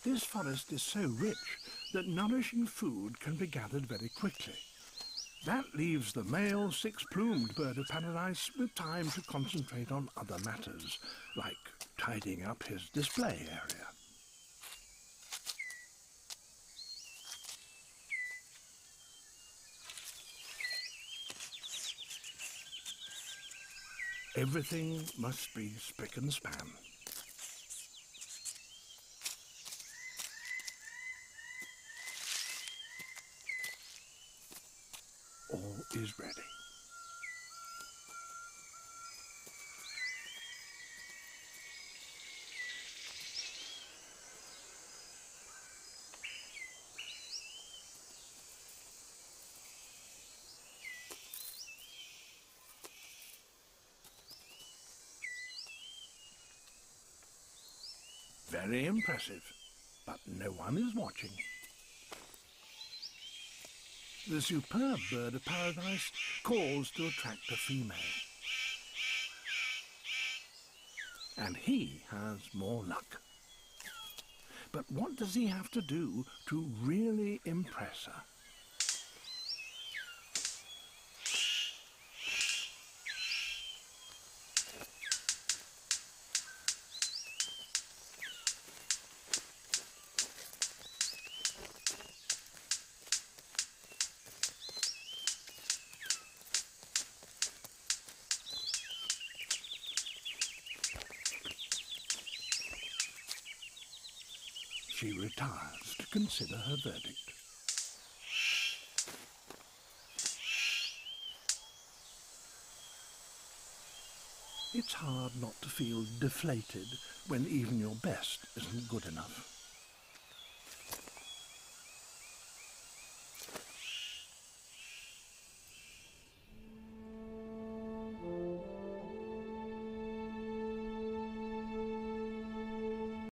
This forest is so rich that nourishing food can be gathered very quickly. That leaves the male six-plumed bird of paradise with time to concentrate on other matters, like tidying up his display area. Everything must be spick and span. All is ready. Very impressive, but no one is watching. The superb bird of paradise calls to attract a female. And he has more luck. But what does he have to do to really impress her? She retires to consider her verdict. It's hard not to feel deflated when even your best isn't good enough.